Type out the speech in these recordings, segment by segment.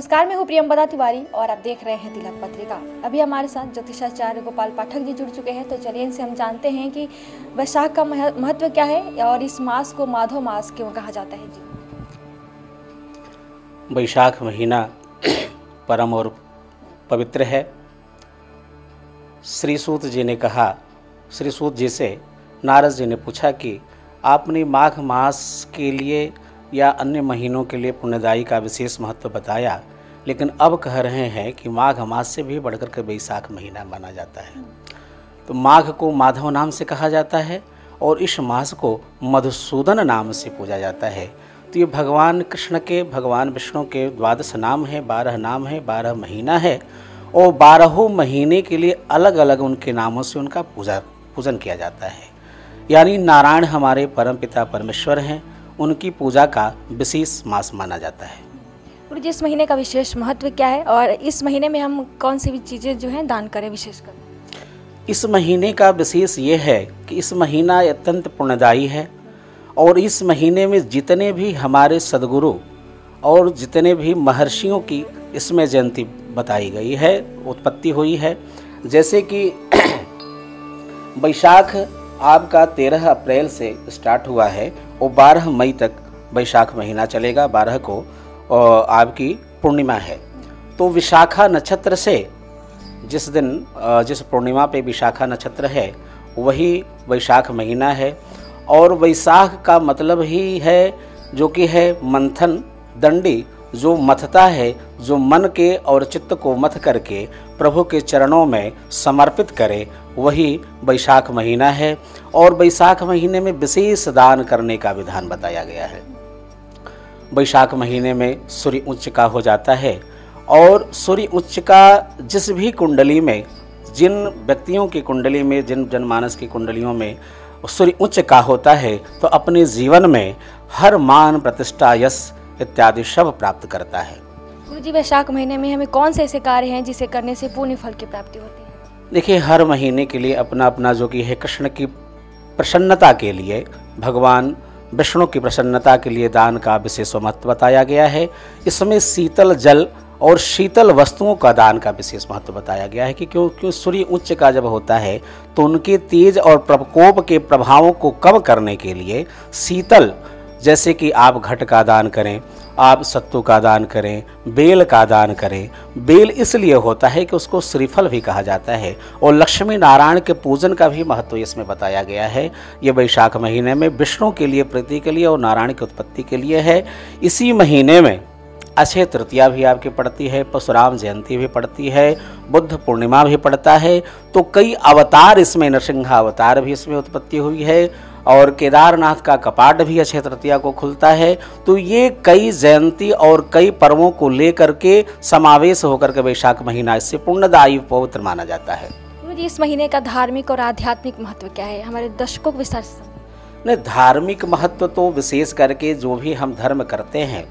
नमस्कार, मैं हूँ प्रियंवदा तिवारी और आप देख रहे हैं तिलक पत्रिका। अभी हमारे साथ ज्योतिषाचार्य गोपाल पाठक जी जुड़ चुके हैं, तो चलिए इनसे हम जानते हैं कि वैशाख का महत्व क्या है और इस मास को माधव मास क्यों कहा जाता है। जी, वैशाख महीना परम और पवित्र है। श्री सूत जी ने कहा, श्री सूत जी से नारद जी ने पूछा कि आपने माघ मास के लिए या अन्य महीनों के लिए पुण्यदायी का विशेष महत्व बताया, लेकिन अब कह रहे हैं कि माघ मास से भी बढ़कर के वैशाख महीना माना जाता है। तो माघ को माधव नाम से कहा जाता है और इस मास को मधुसूदन नाम से पूजा जाता है। तो ये भगवान कृष्ण के, भगवान विष्णु के 12 नाम है, 12 नाम है, 12 महीना है और 12 महीने के लिए अलग अलग उनके नामों से उनका पूजन किया जाता है। यानी नारायण हमारे परमपिता परमेश्वर हैं, उनकी पूजा का विशेष मास माना जाता है। गुरु जी, इस महीने का विशेष महत्व क्या है और इस महीने में हम कौन सी भी चीज़ें जो हैं दान करें विशेषकर? इस महीने का विशेष ये है कि इस महीना अत्यंत पुण्यदायी है और इस महीने में जितने भी हमारे सद्गुरु और जितने भी महर्षियों की इसमें जयंती बताई गई है, उत्पत्ति हुई है। जैसे कि वैशाख आपका 13 अप्रैल से स्टार्ट हुआ है और 12 मई तक वैशाख महीना चलेगा। 12 को आपकी पूर्णिमा है। तो विशाखा नक्षत्र से जिस पूर्णिमा पे विशाखा नक्षत्र है वही वैशाख महीना है। और वैशाख का मतलब ही है जो कि है मंथन, दंडी, जो मथता है, जो मन के और चित्त को मथ करके प्रभु के चरणों में समर्पित करे, वही वैशाख महीना है। और वैशाख महीने में विशेष दान करने का विधान बताया गया है। वैशाख महीने में सूर्य उच्च का हो जाता है और सूर्य उच्च का जिस भी कुंडली में, जिन व्यक्तियों की कुंडली में, जिन जनमानस की कुंडलियों में सूर्य उच्च का होता है तो अपने जीवन में हर मान, प्रतिष्ठा, यश इत्यादि सब प्राप्त करता है। गुरुजी, वैशाख महीने में हमें कौन से ऐसे कार्य हैं जिसे करने से पुण्य फल की प्राप्ति होती है? देखिए, हर महीने के लिए अपना अपना जो कि है कृष्ण की प्रसन्नता के लिए, भगवान विष्णु की प्रसन्नता के लिए दान का विशेष महत्व बताया गया है। इसमें शीतल जल और शीतल वस्तुओं का दान का विशेष महत्व बताया गया है कि क्यों सूर्य उच्च का जब होता है तो उनके तेज और प्रकोप के प्रभावों को कम करने के लिए शीतल, जैसे कि आप घट का दान करें, आप सत्तू का दान करें, बेल का दान करें। बेल इसलिए होता है कि उसको श्रीफल भी कहा जाता है और लक्ष्मी नारायण के पूजन का भी महत्व इसमें बताया गया है। ये वैशाख महीने में विष्णु के लिए, प्रीति के लिए और नारायण की उत्पत्ति के लिए है। इसी महीने में अक्षय तृतीया भी आपकी पड़ती है, परशुराम जयंती भी पड़ती है, बुद्ध पूर्णिमा भी पड़ता है। तो कई अवतार इसमें, नरसिंह अवतार भी इसमें उत्पत्ति हुई है और केदारनाथ का कपाट भी अक्षय तृतीया को खुलता है। तो ये कई जयंती और कई पर्वों को लेकर के समावेश होकर के वैशाख महीना इससे पुण्यदायी पवित्र माना जाता है। गुरुजी, इस महीने का धार्मिक और आध्यात्मिक महत्व क्या है? हमारे दर्शकों को विस्तार से नहीं, धार्मिक महत्व तो विशेष करके जो भी हम धर्म करते हैं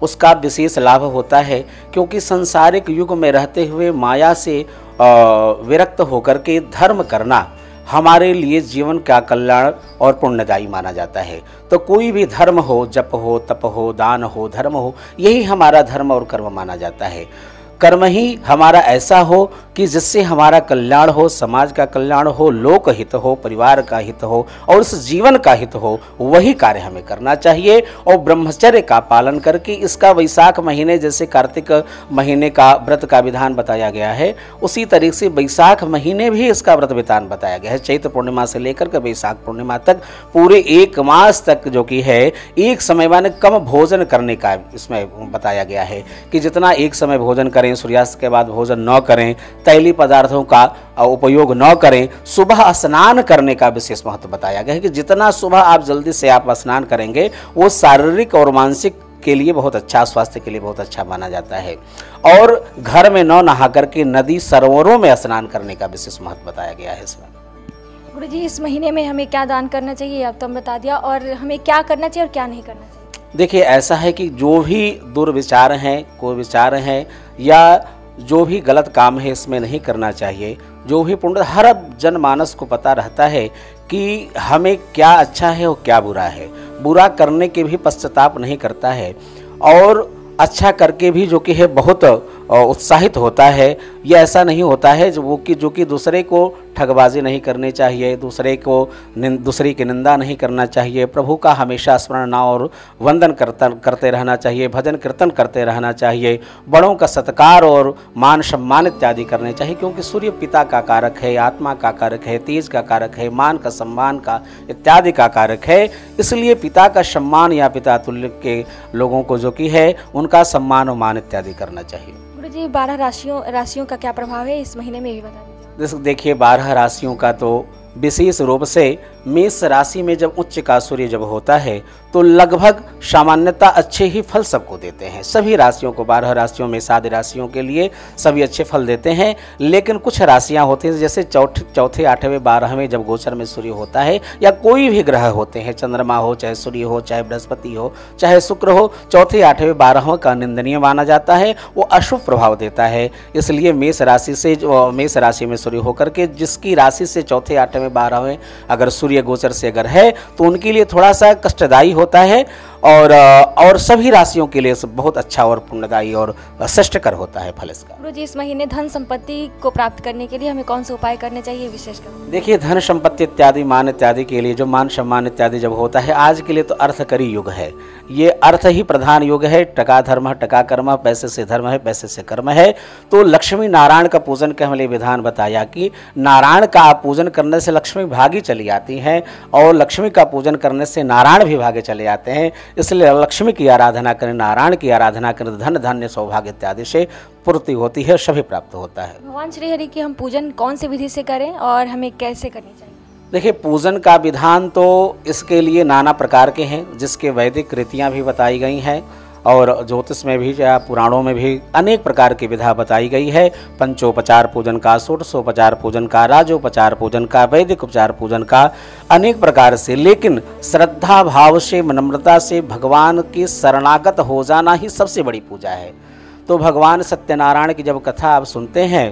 उसका विशेष लाभ होता है, क्योंकि संसारिक युग में रहते हुए माया से विरक्त होकर के धर्म करना हमारे लिए जीवन का कल्याण और पुण्यदायी माना जाता है। तो कोई भी धर्म हो, जप हो, तप हो, दान हो, धर्म हो, यही हमारा धर्म और कर्म माना जाता है। कर्म ही हमारा ऐसा हो कि जिससे हमारा कल्याण हो, समाज का कल्याण हो, लोक हित हो, परिवार का हित हो और उस जीवन का हित हो, वही कार्य हमें करना चाहिए। और ब्रह्मचर्य का पालन करके इसका वैशाख महीने जैसे कार्तिक महीने का व्रत का विधान बताया गया है, उसी तरीके से वैशाख महीने भी इसका व्रत विधान बताया गया है। चैत्र पूर्णिमा से लेकर के वैशाख पूर्णिमा तक पूरे 1 मास तक जो कि है एक समय माने कम भोजन करने का इसमें बताया गया है कि जितना एक समय भोजन करें, सूर्यास्त के बाद भोजन न करें, तैलीय पदार्थों का उपयोग न करें, सुबह स्नान करने का विशेष महत्व बताया गया है कि जितना सुबह आप जल्दी से आप स्नान करेंगे वो शारीरिक और मानसिक के लिए बहुत अच्छा, स्वास्थ्य के लिए बहुत अच्छा माना जाता है। और घर में न नहा करके नदी सरोवरों में स्नान करने का विशेष महत्व बताया गया है इसमें। गुरुजी, इस महीने में हमें क्या दान करना चाहिए आप तो बता दिया, और हमें क्या करना चाहिए और क्या नहीं करना चाहिए? देखिए, ऐसा है कि जो भी दुर्विचार हैं, कुविचार हैं या जो भी गलत काम है इसमें नहीं करना चाहिए। जो भी पुण्य, हर जनमानस को पता रहता है कि हमें क्या अच्छा है और क्या बुरा है। बुरा करने के भी पश्चाताप नहीं करता है और अच्छा करके भी जो कि है बहुत उत्साहित होता है। ये ऐसा नहीं होता है जो कि दूसरे को ठगबाजी नहीं करनी चाहिए, दूसरे की निंदा नहीं करना चाहिए। प्रभु का हमेशा स्मरण और वंदन करते रहना चाहिए, भजन कीर्तन करते रहना चाहिए, बड़ों का सत्कार और मान सम्मान इत्यादि करने चाहिए, क्योंकि सूर्य पिता का कारक है, आत्मा का कारक है, तेज का कारक है, मान का सम्मान का इत्यादि का कारक है। इसलिए पिता का सम्मान या पिता तुल्य के लोगों को जो कि है उनका सम्मान और मान इत्यादि करना चाहिए। गुरुजी 12 राशियों का क्या प्रभाव है इस महीने में भी बता दीजिए। देखिए 12 राशियों का तो विशेष रूप से मेष राशि में जब उच्च का सूर्य जब होता है तो लगभग सामान्यता अच्छे ही फल सबको देते हैं। सभी राशियों को 12 राशियों में 7 राशियों के लिए सभी अच्छे फल देते हैं, लेकिन कुछ राशियां होती हैं जैसे चौथे 8वें 12वें जब गोचर में सूर्य होता है या कोई भी ग्रह होते हैं, चंद्रमा हो चाहे सूर्य हो चाहे बृहस्पति हो चाहे शुक्र हो, चौथे 8वें 12वें का निंदनीय माना जाता है, वो अशुभ प्रभाव देता है। इसलिए मेष राशि में सूर्य होकर के जिसकी राशि से चौथे 8वें 12वें अगर सूर्य गोचर से अगर है तो उनके लिए थोड़ा सा कष्टदायी होता है और सभी राशियों के लिए बहुत अच्छा और पुण्यदायी और श्रेष्ठकर होता है फल इसका। गुरुजी इस महीने धन संपत्ति को प्राप्त करने के लिए हमें कौन से उपाय करने चाहिए विशेषकर? देखिए धन संपत्ति इत्यादि मान इत्यादि के लिए जो मान सम्मान इत्यादि जब होता है, आज के लिए तो अर्थकरी युग है, ये अर्थ ही प्रधान युग है। टका धर्म टका कर्म, पैसे से धर्म है पैसे से कर्म है। तो लक्ष्मी नारायण का पूजन का हमने विधान बताया कि नारायण का पूजन करने से लक्ष्मी भागी चली आती हैं और लक्ष्मी का पूजन करने से नारायण भी भागे चले आते हैं। इसलिए लक्ष्मी की आराधना करें, नारायण की आराधना करें, धन धान्य सौभाग्य इत्यादि से पूर्ति होती है, सभी प्राप्त होता है। भगवान श्री हरि की हम पूजन कौन सी विधि से करें और हमें कैसे करनी चाहिए? देखिए पूजन का विधान तो इसके लिए नाना प्रकार के हैं, जिसके वैदिक रीतियाँ भी बताई गई हैं और ज्योतिष में भी या पुराणों में भी अनेक प्रकार की विधा बताई गई है। पंचोपचार पूजन का, षोडशोपचार पूजन का, राजोपचार पूजन का, वैदिक उपचार पूजन का, अनेक प्रकार से। लेकिन श्रद्धा भाव से, नम्रता से भगवान के शरणागत हो जाना ही सबसे बड़ी पूजा है। तो भगवान सत्यनारायण की जब कथा आप सुनते हैं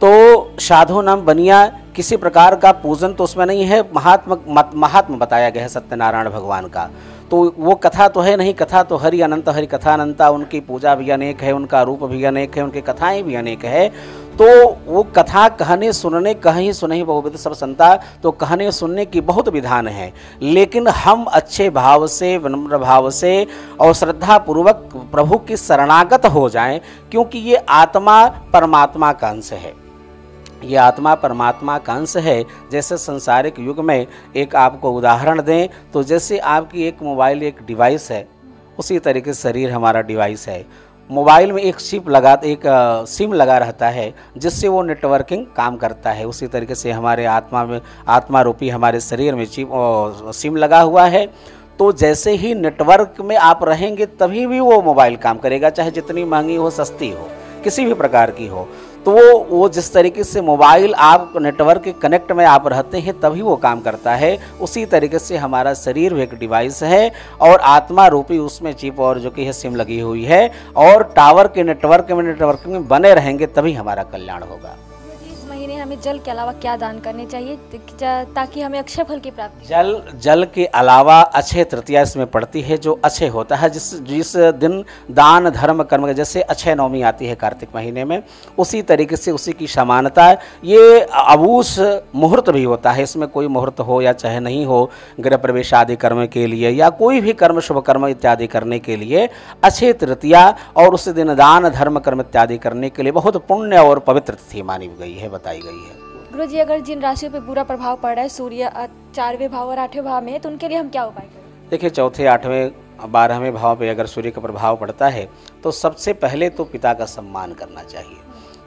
तो साधु नाम बनिया किसी प्रकार का पूजन तो उसमें नहीं है, महात्म बताया गया है सत्यनारायण भगवान का। तो वो कथा तो है नहीं, कथा तो हरि अनंत, हरि कथा अनंता, उनकी पूजा भी अनेक है, उनका रूप भी अनेक है, उनकी कथाएं भी अनेक है। तो वो कथा कहने सुनने कहीं सुनहि बहुविध सब संता, तो कहने सुनने की बहुत विधान है। लेकिन हम अच्छे भाव से, विनम्र भाव से और श्रद्धा पूर्वक प्रभु की शरणागत हो जाएं, क्योंकि ये आत्मा परमात्मा का अंश है। ये आत्मा परमात्मा का अंश है। जैसे संसारिक युग में एक आपको उदाहरण दें तो जैसे आपकी एक मोबाइल एक डिवाइस है, उसी तरीके से शरीर हमारा डिवाइस है। मोबाइल में एक सिम लगा रहता है जिससे वो नेटवर्किंग काम करता है। उसी तरीके से हमारे आत्मा रूपी हमारे शरीर में सिम लगा हुआ है। तो जैसे ही नेटवर्क में आप रहेंगे तभी भी वो मोबाइल काम करेगा, चाहे जितनी महंगी हो, सस्ती हो, किसी भी प्रकार की हो। तो वो जिस तरीके से मोबाइल आप नेटवर्क के कनेक्ट में आप रहते हैं तभी वो काम करता है, उसी तरीके से हमारा शरीर भी एक डिवाइस है और आत्मा रूपी उसमें चिप और जो कि है सिम लगी हुई है और टावर के नेटवर्क में बने रहेंगे तभी हमारा कल्याण होगा। इस महीने हमें जल के अलावा क्या दान करने चाहिए ताकि हमें अक्षय फल की प्राप्ति? जल के अलावा अक्षय तृतीया इसमें पड़ती है, जो अक्षय होता है जिस दिन दान धर्म कर्म, जैसे अक्षय नवमी आती है कार्तिक महीने में, उसी तरीके से उसी की समानता। ये अबूस मुहूर्त भी होता है, इसमें कोई मुहूर्त हो या चाहे नहीं हो, गृह प्रवेश आदि कर्म के लिए या कोई भी कर्म शुभ कर्म इत्यादि करने के लिए अक्षय तृतीया और उस दिन दान धर्म कर्म इत्यादि करने के लिए बहुत पुण्य और पवित्र तिथि मानी गई है, बताई गई है। गुरुजी अगर जिन राशियों पे बुरा प्रभाव पड़ रहा है सूर्य 4वें भाव और 8वें भाव में, तो उनके लिए हम क्या उपाय करें? देखिए चौथे 8वें 12वें भाव पे अगर सूर्य का प्रभाव पड़ता है तो सबसे पहले तो पिता का सम्मान करना चाहिए,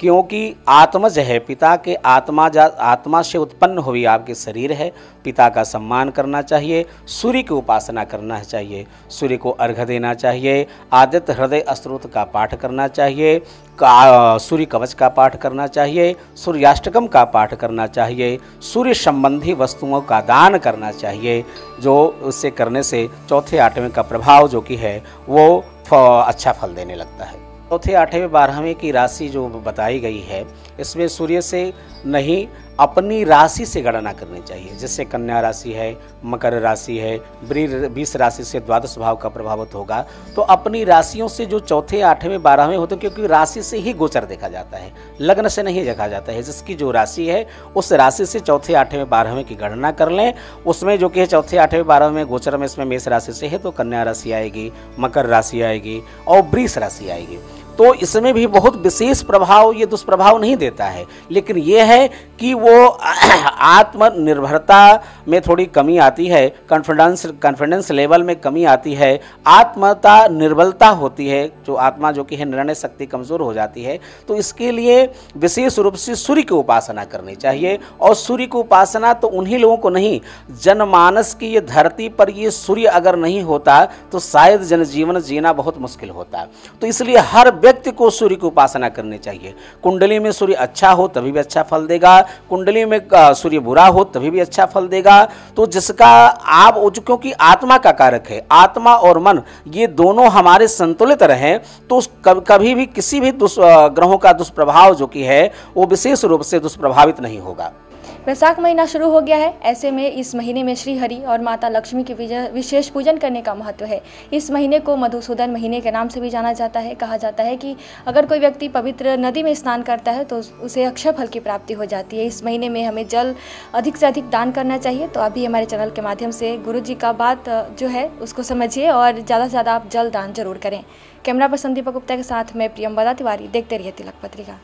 क्योंकि आत्मज है, पिता के आत्मा से उत्पन्न हुई आपके शरीर है। पिता का सम्मान करना चाहिए, सूर्य की उपासना करना चाहिए, सूर्य को अर्घ्य देना चाहिए, आदित्य हृदय स्तोत्र का पाठ करना चाहिए, सूर्य कवच का पाठ करना चाहिए, सूर्याष्टकम का पाठ करना चाहिए, सूर्य संबंधी वस्तुओं का दान करना चाहिए, जो उससे करने से चौथे 8वें का प्रभाव जो कि है वो अच्छा फल देने लगता है। चौथे 8वें 12वें की राशि जो बताई गई है इसमें सूर्य से नहीं अपनी राशि से गणना करनी चाहिए। जैसे कन्या राशि है, मकर राशि है, वृष राशि से द्वादश भाव का प्रभावित होगा, तो अपनी राशियों से जो चौथे, आठवें, 12वें होते हैं, क्योंकि राशि से ही गोचर देखा जाता है, लग्न से नहीं देखा जाता है। जिसकी जो राशि है उस राशि से चौथे, आठवें, 12वें की गणना कर लें। उसमें जो कि है चौथे, आठवें, 12वें गोचर में इसमें मेष राशि से है तो कन्या राशि आएगी, मकर राशि आएगी और वृष राशि आएगी। तो इसमें भी बहुत विशेष प्रभाव ये दुष्प्रभाव नहीं देता है, लेकिन ये है कि वो आत्मनिर्भरता में थोड़ी कमी आती है, कॉन्फिडेंस लेवल में कमी आती है, आत्मता निर्बलता होती है, जो आत्मा जो कि है निर्णय शक्ति कमज़ोर हो जाती है। तो इसके लिए विशेष रूप से सूर्य की उपासना करनी चाहिए। और सूर्य की उपासना तो उन्हीं लोगों को नहीं, जनमानस की ये धरती पर ये सूर्य अगर नहीं होता तो शायद जनजीवन जीना बहुत मुश्किल होता। तो इसलिए हर व्यक्ति को सूर्य की उपासना करनी चाहिए। कुंडली में सूर्य अच्छा हो तभी भी अच्छा फल देगा, कुंडली में सूर्य बुरा हो तभी भी अच्छा फल देगा। तो जिसका आप, क्योंकि आत्मा का कारक है, आत्मा और मन ये दोनों हमारे संतुलित रहें तो कभी भी किसी भी ग्रहों का दुष्प्रभाव जो कि है वो विशेष रूप से दुष्प्रभावित नहीं होगा। वैशाख महीना शुरू हो गया है, ऐसे में इस महीने में श्री हरि और माता लक्ष्मी के विशेष पूजन करने का महत्व है। इस महीने को मधुसूदन महीने के नाम से भी जाना जाता है। कहा जाता है कि अगर कोई व्यक्ति पवित्र नदी में स्नान करता है तो उसे अक्षय फल की प्राप्ति हो जाती है। इस महीने में हमें जल अधिक से अधिक दान करना चाहिए। तो अभी हमारे चैनल के माध्यम से गुरु जी का बात जो है उसको समझिए और ज़्यादा से ज़्यादा आप जल दान जरूर करें। कैमरा पर्सन दीपक गुप्ता के साथ मैं प्रियंवदा तिवारी, देखते रहिए तिलक पत्रिका।